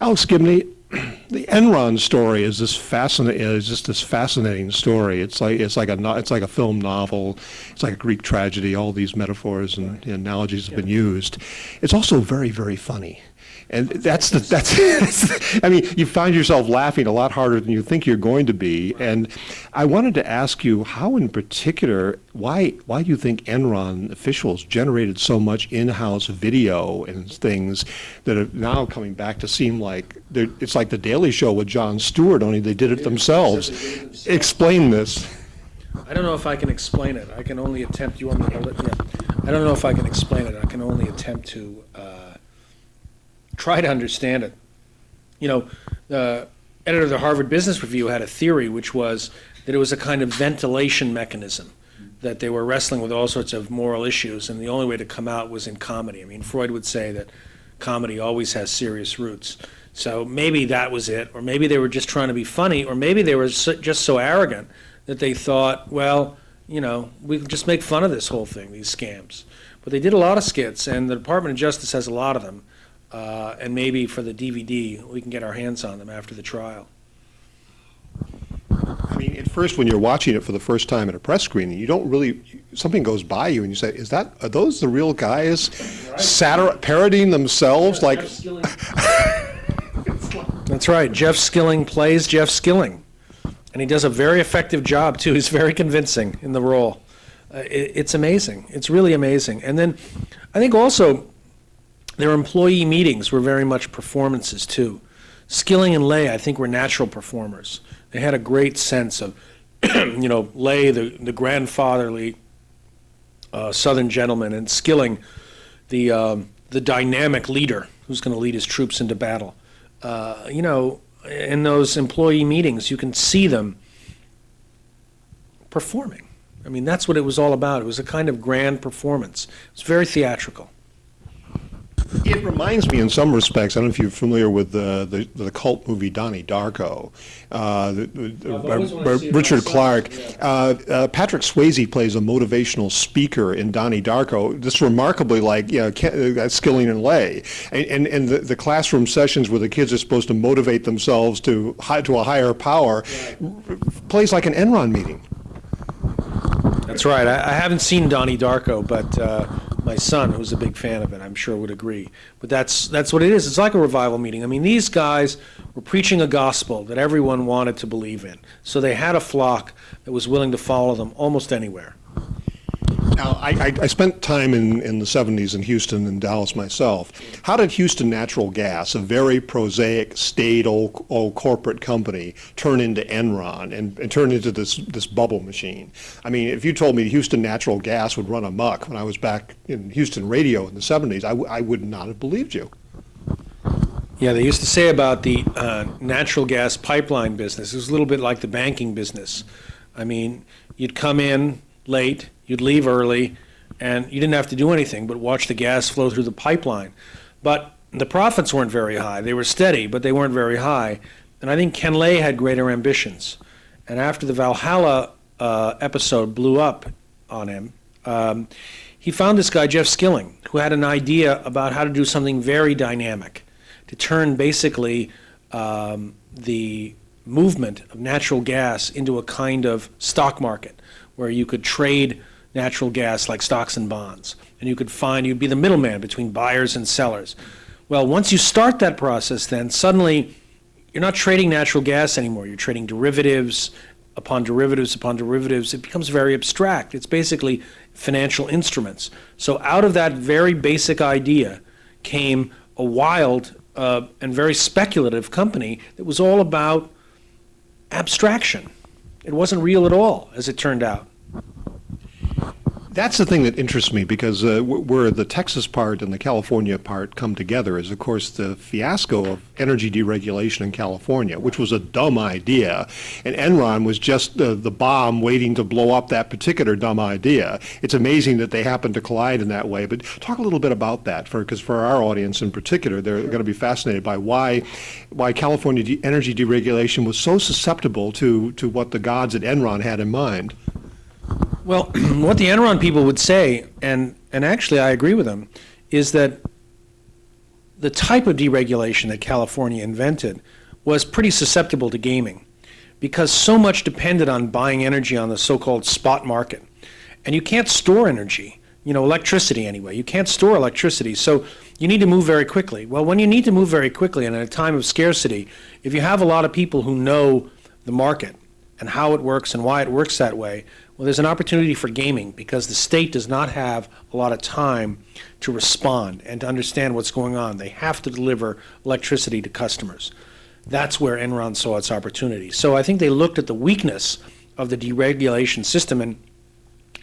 Alex Gibney, the Enron story is just this fascinating story. It's like a film novel. It's like a Greek tragedy. All these metaphors and analogies have been used. It's also very, very funny. And that's I mean, you find yourself laughing a lot harder than you think you're going to be. And I wanted to ask you how in particular, why do you think Enron officials generated so much in-house video and things that are now coming back to seem like it's like the Daily Show with Jon Stewart, only they did it themselves. Explain this. I don't know if I can explain it. I can only attempt, you want me to hold it? Yeah. I don't know if I can explain it. I can only attempt to try to understand it. You know, the editor of the Harvard Business Review had a theory, which was that it was a kind of ventilation mechanism, that they were wrestling with all sorts of moral issues, and the only way to come out was in comedy. I mean, Freud would say that comedy always has serious roots. So maybe that was it, or maybe they were just trying to be funny, or maybe they were just so arrogant that they thought, well, you know, we can just make fun of this whole thing, these scams. But they did a lot of skits, and the Department of Justice has a lot of them. And maybe for the DVD, we can get our hands on them after the trial. I mean, at first, when you're watching it for the first time at a press screening, you don't really, something goes by you and you say, are those the real guys parodying themselves? Like, that's right. Jeff Skilling plays Jeff Skilling. And he does a very effective job, too. He's very convincing in the role. It's amazing. It's really amazing. And then I think also, their employee meetings were very much performances, too. Skilling and Lay, I think, were natural performers. They had a great sense of, you know, Lay, the grandfatherly Southern gentleman, and Skilling, the dynamic leader who's going to lead his troops into battle. You know, in those employee meetings, you can see them performing. I mean, that's what it was all about. It was a kind of grand performance. It was very theatrical. It reminds me in some respects, I don't know if you're familiar with the cult movie Donnie Darko, by Richard Clark. Yeah. Patrick Swayze plays a motivational speaker in Donnie Darko, just remarkably like Skilling and Lay. And the classroom sessions where the kids are supposed to motivate themselves to a higher power, plays like an Enron meeting. That's right. I haven't seen Donnie Darko, but my son, who's a big fan of it, I'm sure would agree. But that's what it is. It's like a revival meeting. I mean, these guys were preaching a gospel that everyone wanted to believe in. So they had a flock that was willing to follow them almost anywhere. Now, I spent time in the 70s in Houston and Dallas myself. How did Houston Natural Gas, a very prosaic, staid old corporate company, turn into Enron and turn into this bubble machine? I mean, if you told me Houston Natural Gas would run amok when I was back in Houston radio in the 70s, I would not have believed you. Yeah, they used to say about the natural gas pipeline business, it was a little bit like the banking business. I mean, you'd come in late, you'd leave early, and you didn't have to do anything but watch the gas flow through the pipeline. But the profits weren't very high. They were steady, but they weren't very high. And I think Ken Lay had greater ambitions. And after the Valhalla episode blew up on him, he found this guy, Jeff Skilling, who had an idea about how to do something very dynamic, to turn basically the movement of natural gas into a kind of stock market where you could trade natural gas like stocks and bonds. And you'd be the middleman between buyers and sellers. Well, once you start that process, then suddenly you're not trading natural gas anymore. You're trading derivatives upon derivatives upon derivatives. It becomes very abstract. It's basically financial instruments. So out of that very basic idea came a wild and very speculative company that was all about abstraction. It wasn't real at all, as it turned out. That's the thing that interests me, because where the Texas part and the California part come together is, of course, the fiasco of energy deregulation in California, which was a dumb idea, and Enron was just the bomb waiting to blow up that particular dumb idea. It's amazing that they happened to collide in that way, but talk a little bit about that, because for our audience in particular, they're going to be fascinated by why California energy deregulation was so susceptible to what the gods at Enron had in mind. Well, what the Enron people would say, and actually I agree with them, is that the type of deregulation that California invented was pretty susceptible to gaming because so much depended on buying energy on the so-called spot market. And you can't store energy, electricity anyway. You can't store electricity, so you need to move very quickly. Well, when you need to move very quickly and at a time of scarcity, if you have a lot of people who know the market and how it works and why it works that way, well, there's an opportunity for gaming because the state does not have a lot of time to respond and to understand what's going on. They have to deliver electricity to customers. That's where Enron saw its opportunity. So I think they looked at the weakness of the deregulation system, and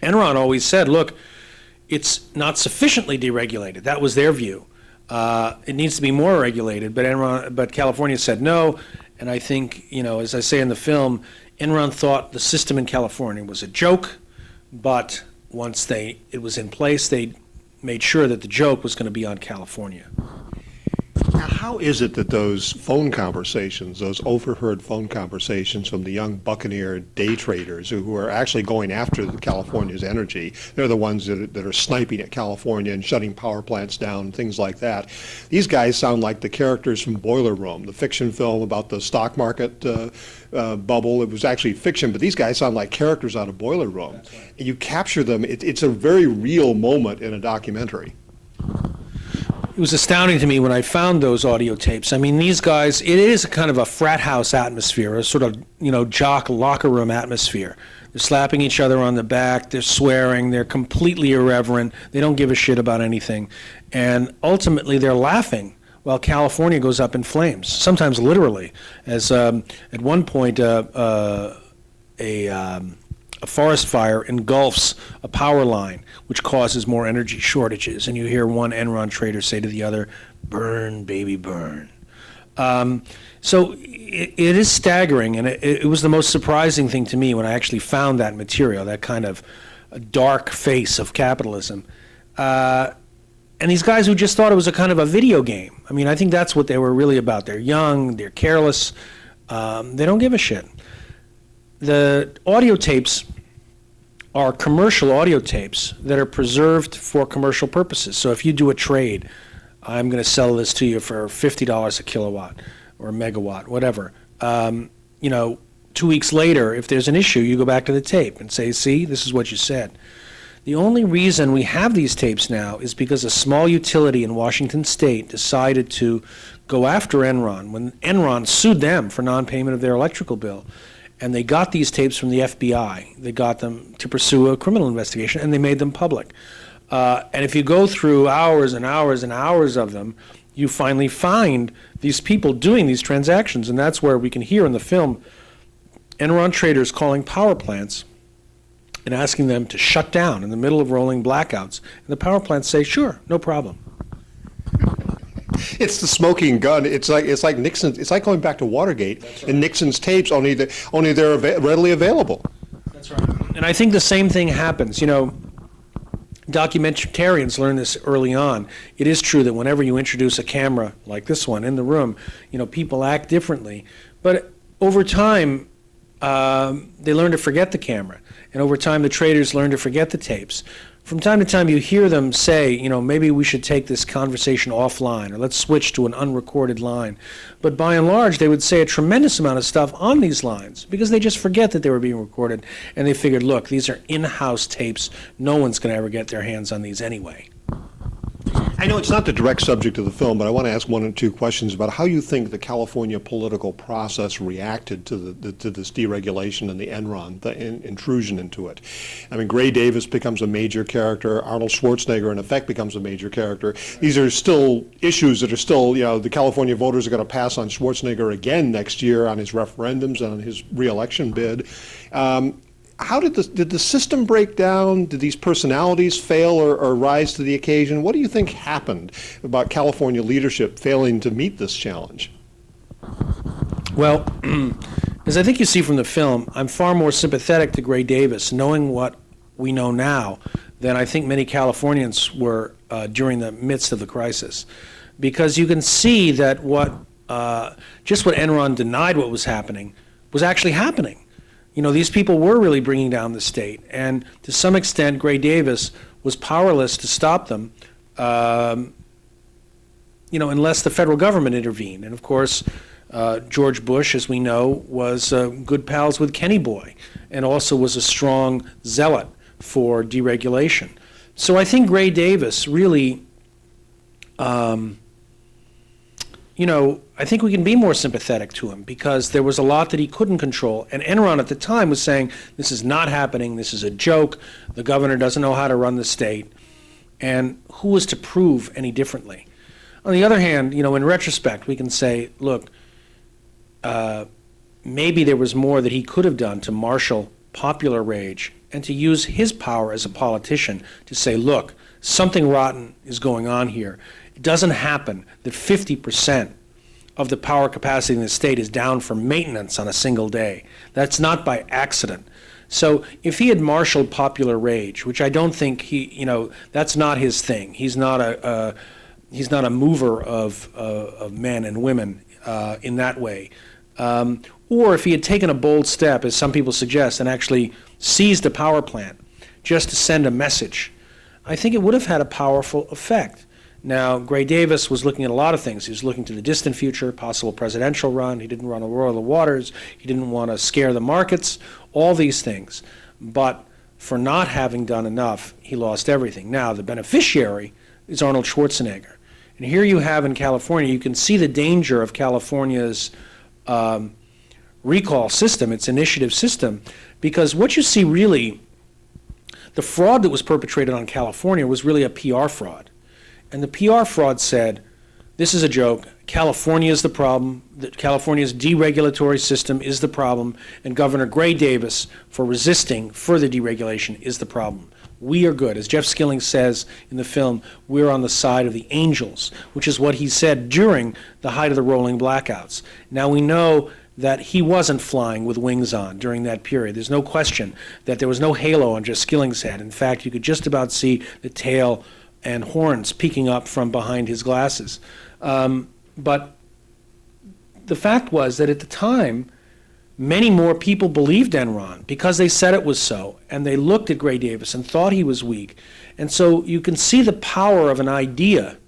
Enron always said, look, it's not sufficiently deregulated. That was their view. It needs to be more regulated, but California said no, and I think, as I say in the film, Enron thought the system in California was a joke, but once it was in place, they made sure that the joke was going to be on California. Now, how is it that those phone conversations, those overheard phone conversations from the young buccaneer day traders who are actually going after California's energy, they're the ones that are sniping at California and shutting power plants down, things like that. These guys sound like the characters from Boiler Room, the fiction film about the stock market bubble. It was actually fiction, but these guys sound like characters out of Boiler Room. Right. And you capture them. It's a very real moment in a documentary. It was astounding to me when I found those audio tapes. I mean, these guys, it is a kind of a frat house atmosphere, a sort of, jock locker room atmosphere. They're slapping each other on the back, they're swearing, they're completely irreverent, they don't give a shit about anything. And ultimately, they're laughing while California goes up in flames, sometimes literally. As at one point, a forest fire engulfs a power line, which causes more energy shortages. And you hear one Enron trader say to the other, "Burn, baby, burn." So it is staggering, and it was the most surprising thing to me when I actually found that material, that kind of dark face of capitalism. And these guys who just thought it was a kind of a video game. I mean, I think that's what they were really about. They're young, they're careless, they don't give a shit. The audio tapes are commercial audio tapes that are preserved for commercial purposes. So if you do a trade, I'm going to sell this to you for $50 a kilowatt or a megawatt, whatever. 2 weeks later, if there's an issue, you go back to the tape and say, see, this is what you said. The only reason we have these tapes now is because a small utility in Washington State decided to go after Enron when Enron sued them for non-payment of their electrical bill. And they got these tapes from the FBI. They got them to pursue a criminal investigation, and they made them public. And if you go through hours and hours and hours of them, you finally find these people doing these transactions. And that's where we can hear in the film Enron traders calling power plants and asking them to shut down in the middle of rolling blackouts. And the power plants say, sure, no problem. It's the smoking gun. It's like Nixon. It's like going back to Watergate. Right. And Nixon's tapes. Only they're readily available. That's right. And I think the same thing happens. Documentarians learn this early on. It is true that whenever you introduce a camera like this one in the room, people act differently. But over time, they learn to forget the camera, and over time, the traders learn to forget the tapes. From time to time, you hear them say, maybe we should take this conversation offline, or let's switch to an unrecorded line. But by and large, they would say a tremendous amount of stuff on these lines because they just forget that they were being recorded, and they figured, look, these are in-house tapes. No one's going to ever get their hands on these anyway. I know it's not the direct subject of the film, but I want to ask one or two questions about how you think the California political process reacted to this deregulation and the Enron, the intrusion into it. I mean, Gray Davis becomes a major character. Arnold Schwarzenegger, in effect, becomes a major character. These are still issues that are still, the California voters are going to pass on Schwarzenegger again next year on his referendums and on his re-election bid. How did the system break down? Did these personalities fail or rise to the occasion? What do you think happened about California leadership failing to meet this challenge? Well, as I think you see from the film, I'm far more sympathetic to Gray Davis, knowing what we know now, than I think many Californians were during the midst of the crisis. Because you can see that just what Enron denied what was happening was actually happening. These people were really bringing down the state, and to some extent, Gray Davis was powerless to stop them. unless the federal government intervened. And of course, George Bush, as we know, was good pals with Kenny Boy and also was a strong zealot for deregulation. So I think Gray Davis really, I think we can be more sympathetic to him because there was a lot that he couldn't control. And Enron at the time was saying, this is not happening, this is a joke, the governor doesn't know how to run the state. And who was to prove any differently? On the other hand, in retrospect, we can say, look, maybe there was more that he could have done to marshal popular rage and to use his power as a politician to say, look, something rotten is going on here. It doesn't happen that 50% of the power capacity in the state is down for maintenance on a single day. That's not by accident. So if he had marshaled popular rage, which I don't think that's not his thing. He's not a mover of men and women in that way. Or if he had taken a bold step, as some people suggest, and actually seized a power plant just to send a message, I think it would have had a powerful effect. Now, Gray Davis was looking at a lot of things. He was looking to the distant future, possible presidential run. He didn't want to roil the waters. He didn't want to scare the markets, all these things. But for not having done enough, he lost everything. Now, the beneficiary is Arnold Schwarzenegger. And here you have in California, you can see the danger of California's recall system, its initiative system, because what you see really, the fraud that was perpetrated on California was really a PR fraud. And the PR fraud said, this is a joke, California is the problem, California's deregulatory system is the problem, and Governor Gray Davis, for resisting further deregulation, is the problem. We are good. As Jeff Skilling says in the film, we're on the side of the angels, which is what he said during the height of the rolling blackouts. Now we know that he wasn't flying with wings on during that period. There's no question that there was no halo on Jeff Skilling's head. In fact, you could just about see the tail and horns peeking up from behind his glasses. But the fact was that at the time, many more people believed Enron because they said it was so, and they looked at Gray Davis and thought he was weak. And so you can see the power of an idea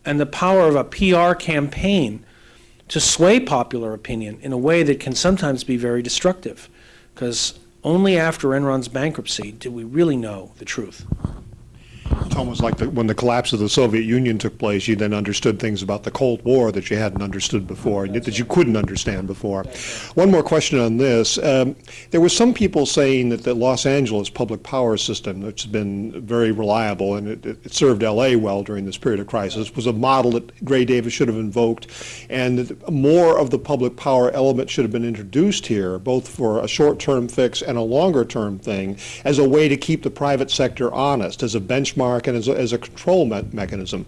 and the power of a PR campaign to sway popular opinion in a way that can sometimes be very destructive, because only after Enron's bankruptcy did we really know the truth. It's almost like when the collapse of the Soviet Union took place, you then understood things about the Cold War that you hadn't understood before, and that you couldn't understand before. One more question on this. There were some people saying that the Los Angeles public power system, which has been very reliable, and it served L.A. well during this period of crisis, was a model that Gray Davis should have invoked, and that more of the public power element should have been introduced here, both for a short-term fix and a longer-term thing, as a way to keep the private sector honest, as a benchmark and as a control mechanism.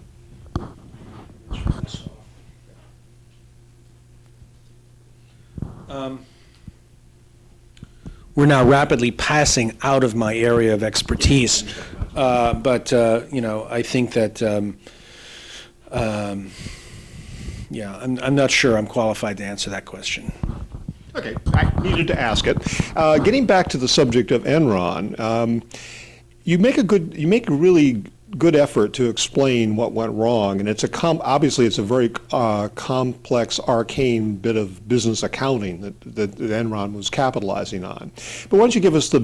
We're now rapidly passing out of my area of expertise, but I think that I'm not sure I'm qualified to answer that question. Okay, I needed to ask it. Getting back to the subject of Enron. You make a really good effort to explain what went wrong, and obviously it's a very complex, arcane bit of business accounting that Enron was capitalizing on. But why don't you give us the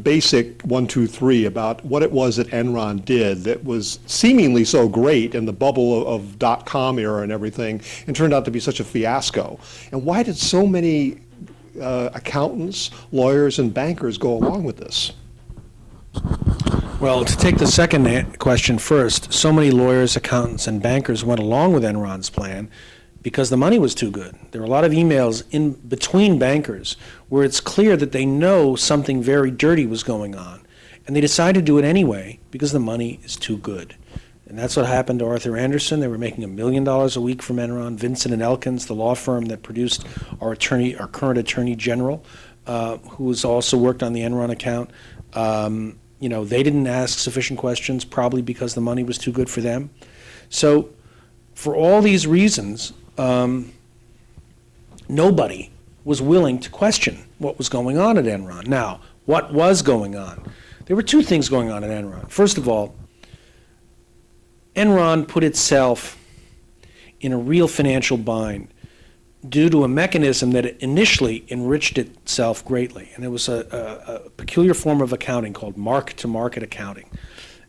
basic 1, 2, 3 about what it was that Enron did that was seemingly so great in the bubble of .com era and everything, and turned out to be such a fiasco, and why did so many accountants, lawyers, and bankers go along with this? Well, to take the second question first, so many lawyers, accountants, and bankers went along with Enron's plan because the money was too good. There were a lot of emails in between bankers where it's clear that they know something very dirty was going on, and they decided to do it anyway because the money is too good. And that's what happened to Arthur Andersen. They were making $1 million a week from Enron. Vincent and Elkins, the law firm that produced our current Attorney General, who has also worked on the Enron account, they didn't ask sufficient questions, probably because the money was too good for them. So for all these reasons, nobody was willing to question what was going on at Enron. Now, what was going on? There were two things going on at Enron. First of all, Enron put itself in a real financial bind due to a mechanism that initially enriched itself greatly. And it was a peculiar form of accounting called mark-to-market accounting.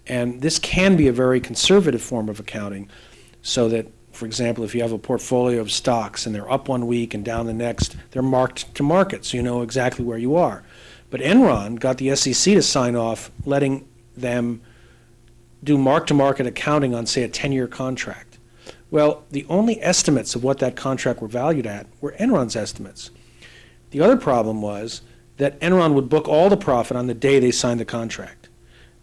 And this can be a very conservative form of accounting, so that, for example, if you have a portfolio of stocks and they're up one week and down the next, they're marked to market, so you know exactly where you are. But Enron got the SEC to sign off letting them do mark-to-market accounting on, say, a 10-year contract. Well, the only estimates of what that contract were valued at were Enron's estimates. The other problem was that Enron would book all the profit on the day they signed the contract,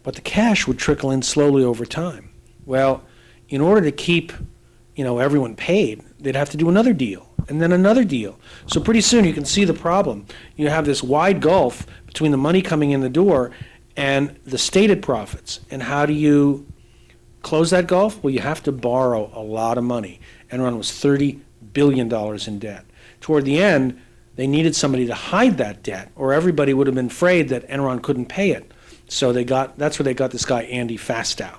but the cash would trickle in slowly over time. Well, in order to keep, everyone paid, they'd have to do another deal, and then another deal. So pretty soon you can see the problem. You have this wide gulf between the money coming in the door and the stated profits. And how do you close that gulf? Well, you have to borrow a lot of money. Enron was $30 billion in debt. Toward the end, they needed somebody to hide that debt, or everybody would have been afraid that Enron couldn't pay it. So that's where they got this guy, Andy Fastow.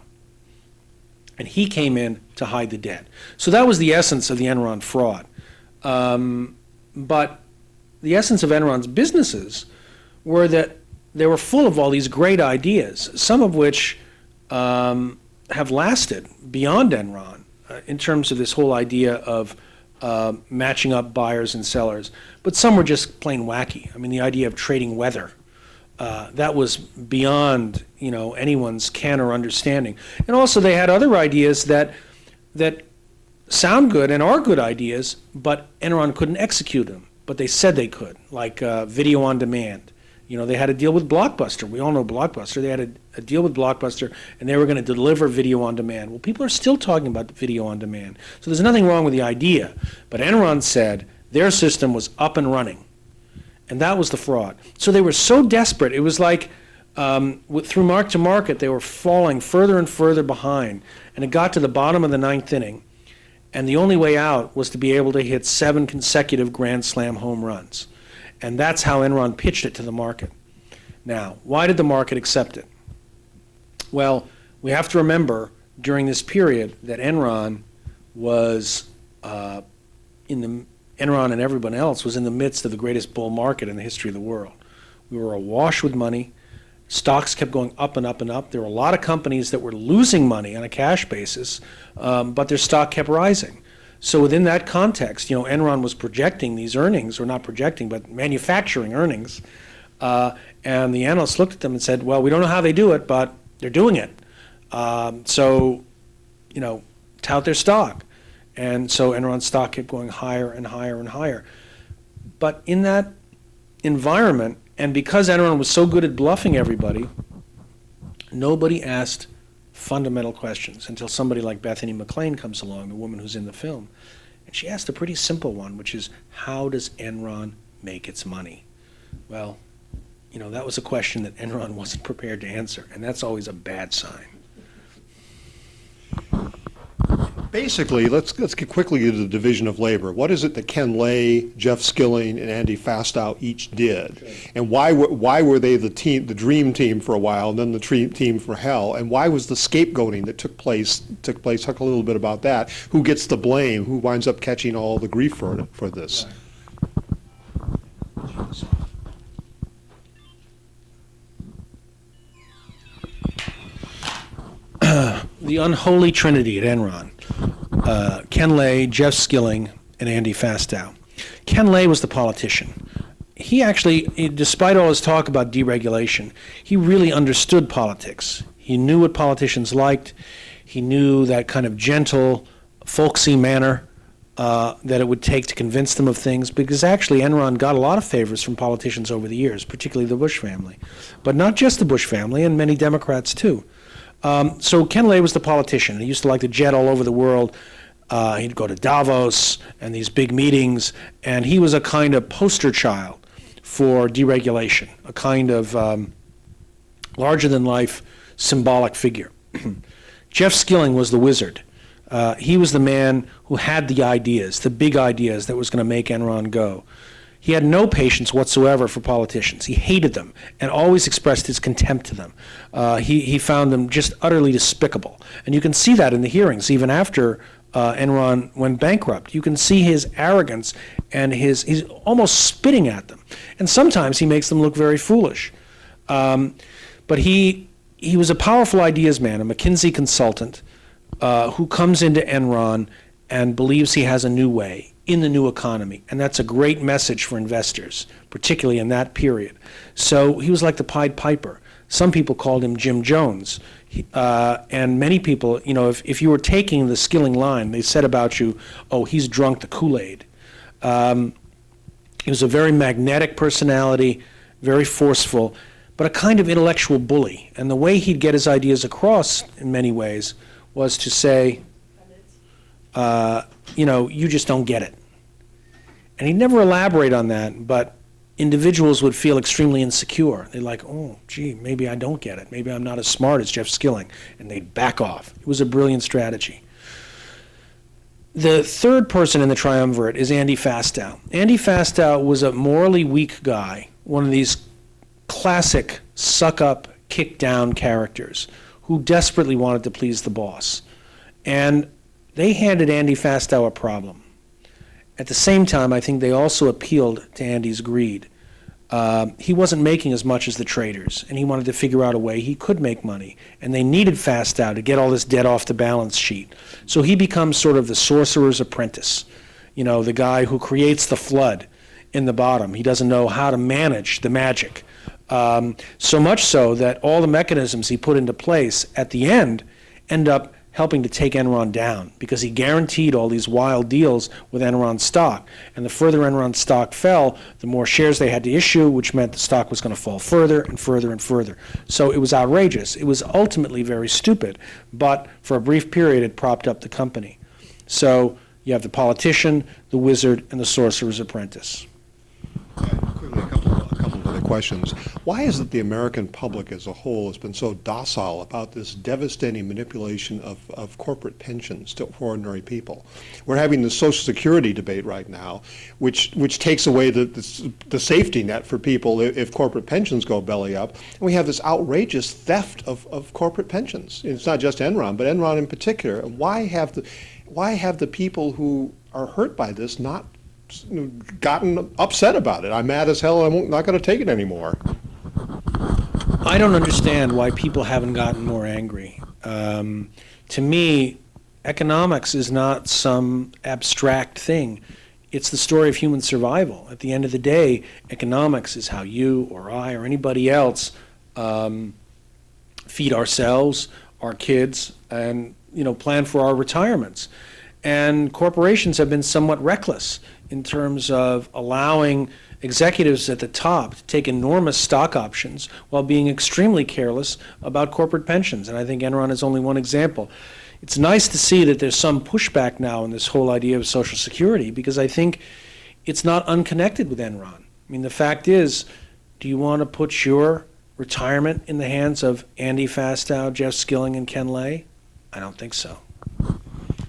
And he came in to hide the debt. So that was the essence of the Enron fraud. But the essence of Enron's businesses were that they were full of all these great ideas, some of which have lasted beyond Enron in terms of this whole idea of matching up buyers and sellers. But some were just plain wacky. I mean, the idea of trading weather, that was beyond anyone's ken or understanding. And also they had other ideas that sound good and are good ideas, but Enron couldn't execute them. But they said they could, like video on demand. They had a deal with Blockbuster. We all know Blockbuster. They had a deal with Blockbuster, and they were going to deliver video on demand. Well, people are still talking about video on demand. So there's nothing wrong with the idea. But Enron said their system was up and running, and that was the fraud. So they were so desperate. It was like through mark-to-market, they were falling further and further behind, and it got to the bottom of the ninth inning, and the only way out was to be able to hit 7 consecutive Grand Slam home runs. And that's how Enron pitched it to the market. Now, why did the market accept it? Well, we have to remember during this period that Enron was Enron and everyone else was in the midst of the greatest bull market in the history of the world. We were awash with money. Stocks kept going up and up and up. There were a lot of companies that were losing money on a cash basis, but their stock kept rising. So within that context, Enron was projecting these earnings, or not projecting, but manufacturing earnings. And the analysts looked at them and said, well, we don't know how they do it, but they're doing it. So, tout their stock. And so Enron's stock kept going higher and higher and higher. But in that environment, and because Enron was so good at bluffing everybody, nobody asked fundamental questions until somebody like Bethany McLean comes along, the woman who's in the film. And she asked a pretty simple one, which is, how does Enron make its money? Well, that was a question that Enron wasn't prepared to answer, and that's always a bad sign. Basically, let's get quickly to the division of labor. What is it that Ken Lay, Jeff Skilling, and Andy Fastow each did, and why were they the dream team for a while, and then the team for hell, and why was the scapegoating that took place? Talk a little bit about that. Who gets the blame? Who winds up catching all the grief for this? The unholy trinity at Enron. Ken Lay, Jeff Skilling, and Andy Fastow. Ken Lay was the politician. He actually, despite all his talk about deregulation, he really understood politics. He knew what politicians liked. He knew that kind of gentle, folksy manner that it would take to convince them of things, because actually Enron got a lot of favors from politicians over the years, particularly the Bush family. But not just the Bush family, and many Democrats too. So Ken Lay was the politician. He used to like to jet all over the world. He'd go to Davos and these big meetings, and he was a kind of poster child for deregulation, a kind of larger-than-life symbolic figure. Jeff Skilling was the wizard. He was the man who had the ideas, the big ideas that was going to make Enron go. He had no patience whatsoever for politicians. He hated them and always expressed his contempt to them. He found them just utterly despicable. And you can see that in the hearings, even after Enron went bankrupt. You can see his arrogance and he's almost spitting at them. And sometimes he makes them look very foolish. But he was a powerful ideas man, a McKinsey consultant, who comes into Enron and believes he has a new way in the new economy. And that's a great message for investors, particularly in that period. So he was like the Pied Piper. Some people called him Jim Jones. And many people, if you were taking the Skilling line, they said about you, oh, he's drunk the Kool-Aid. He was a very magnetic personality, very forceful, but a kind of intellectual bully. And the way he'd get his ideas across in many ways was to say, you just don't get it. And he'd never elaborate on that, but individuals would feel extremely insecure. They're like, oh, gee, maybe I don't get it. Maybe I'm not as smart as Jeff Skilling. And they'd back off. It was a brilliant strategy. The third person in the triumvirate is Andy Fastow. Andy Fastow was a morally weak guy, one of these classic suck-up, kick-down characters who desperately wanted to please the boss. And they handed Andy Fastow a problem. At the same time, I think they also appealed to Andy's greed. He wasn't making as much as the traders, and he wanted to figure out a way he could make money. And they needed Fastow to get all this debt off the balance sheet. So he becomes sort of the sorcerer's apprentice, the guy who creates the flood in the bottom. He doesn't know how to manage the magic. So much so that all the mechanisms he put into place at the end up helping to take Enron down, because he guaranteed all these wild deals with Enron stock. And the further Enron stock fell, the more shares they had to issue, which meant the stock was going to fall further and further and further. So it was outrageous. It was ultimately very stupid, but for a brief period it propped up the company. So you have the politician, the wizard, and the sorcerer's apprentice. Quickly, a couple of other questions. Why is it the American public as a whole has been so docile about this devastating manipulation of corporate pensions to ordinary people? We're having the Social Security debate right now, which takes away the safety net for people if corporate pensions go belly up. And we have this outrageous theft of corporate pensions. It's not just Enron, but Enron in particular. Why have the people who are hurt by this not gotten upset about it? I'm mad as hell. I'm not going to take it anymore. I don't understand why people haven't gotten more angry. To me, economics is not some abstract thing. It's the story of human survival. At the end of the day, economics is how you or I or anybody else feed ourselves, our kids, and plan for our retirements. And corporations have been somewhat reckless in terms of allowing executives at the top to take enormous stock options while being extremely careless about corporate pensions. And I think Enron is only one example. It's nice to see that there's some pushback now in this whole idea of Social Security, because I think it's not unconnected with Enron. I mean, the fact is, do you want to put your retirement in the hands of Andy Fastow, Jeff Skilling, and Ken Lay? I don't think so.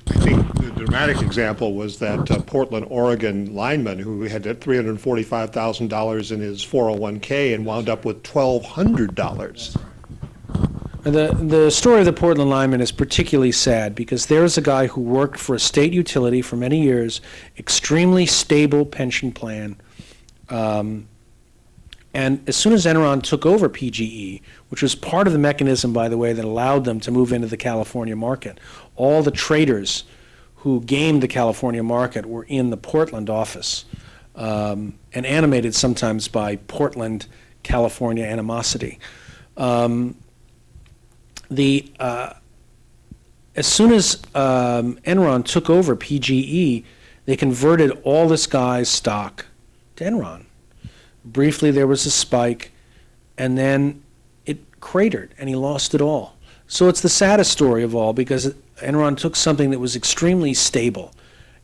I think the dramatic example was that Portland, Oregon lineman who had $345,000 in his 401k and wound up with $1,200. The story of the Portland lineman is particularly sad because there's a guy who worked for a state utility for many years, extremely stable pension plan, and as soon as Enron took over PGE, which was part of the mechanism, by the way, that allowed them to move into the California market, all the traders who gamed the California market were in the Portland office, and animated sometimes by Portland, California animosity. As soon as Enron took over PGE, they converted all this guy's stock to Enron. Briefly, there was a spike, and then it cratered, and he lost it all. So it's the saddest story of all, because Enron took something that was extremely stable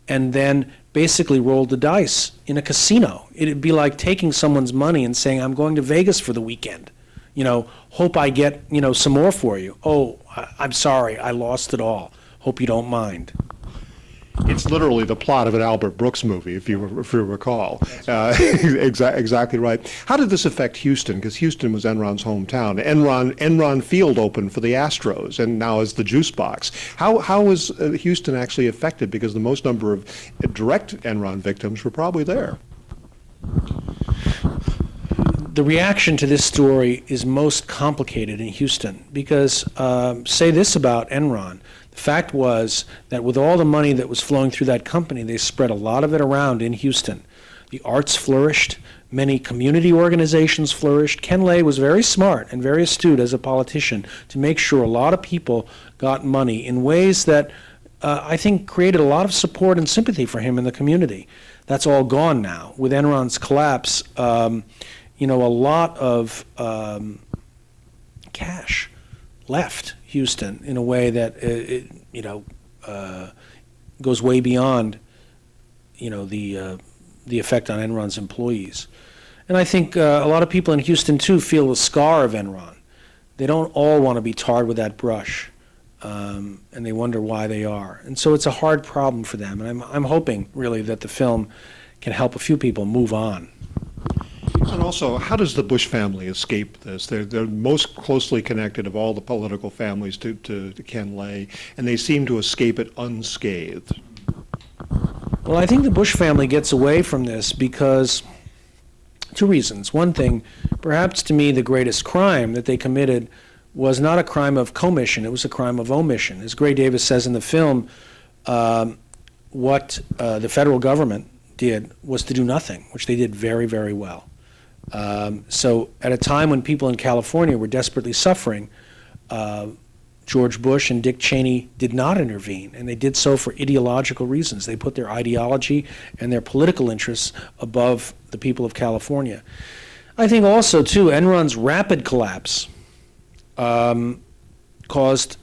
and then basically rolled the dice in a casino. It'd be like taking someone's money and saying, I'm going to Vegas for the weekend. Hope I get, some more for you. Oh, I'm sorry, I lost it all. Hope you don't mind. It's literally the plot of an Albert Brooks movie, if you recall. Exactly right. How did this affect Houston? Because Houston was Enron's hometown. Enron Field opened for the Astros, and now is the juice box. How was Houston actually affected? Because the most number of direct Enron victims were probably there. The reaction to this story is most complicated in Houston because, say this about Enron, the fact was that with all the money that was flowing through that company, they spread a lot of it around in Houston. The arts flourished, many community organizations flourished. Ken Lay was very smart and very astute as a politician to make sure a lot of people got money in ways that I think created a lot of support and sympathy for him in the community. That's all gone now. With Enron's collapse, a lot of cash left Houston in a way that goes way beyond the effect on Enron's employees. And I think a lot of people in Houston too feel the scar of Enron. They don't all want to be tarred with that brush, and they wonder why they are. And so it's a hard problem for them. And I'm hoping really that the film can help a few people move on. And also, how does the Bush family escape this? They're most closely connected of all the political families to Ken Lay, and they seem to escape it unscathed. Well, I think the Bush family gets away from this because two reasons. One thing, perhaps to me the greatest crime that they committed was not a crime of commission, it was a crime of omission. As Gray Davis says in the film, what the federal government did was to do nothing, which they did very, very well. So at a time when people in California were desperately suffering, George Bush and Dick Cheney did not intervene, and they did so for ideological reasons. They put their ideology and their political interests above the people of California. I think also, too, Enron's rapid collapse caused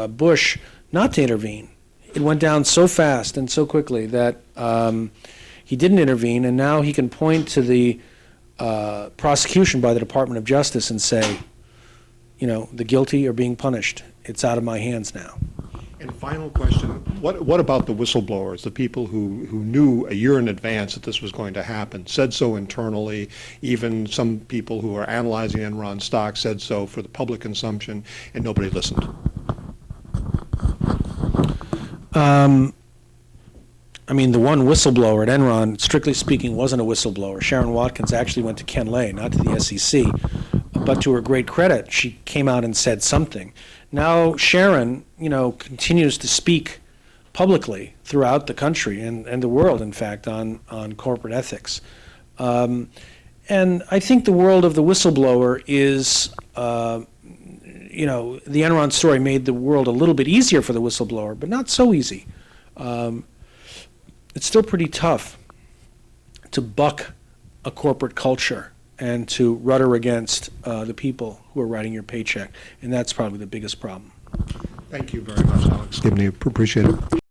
Bush not to intervene. It went down so fast and so quickly that he didn't intervene, and now he can point to the prosecution by the Department of Justice and say, the guilty are being punished. It's out of my hands now. And final question, what about the whistleblowers, the people who knew a year in advance that this was going to happen, said so internally, even some people who are analyzing Enron stock said so for the public consumption, and nobody listened? The one whistleblower at Enron, strictly speaking, wasn't a whistleblower. Sharon Watkins actually went to Ken Lay, not to the SEC. But to her great credit, she came out and said something. Now Sharon, continues to speak publicly throughout the country and the world, in fact, on corporate ethics. And I think the world of the whistleblower is, the Enron story made the world a little bit easier for the whistleblower, but not so easy. It's still pretty tough to buck a corporate culture and to rudder against the people who are writing your paycheck, and that's probably the biggest problem. Thank you very much, Alex Gibney. Appreciate it.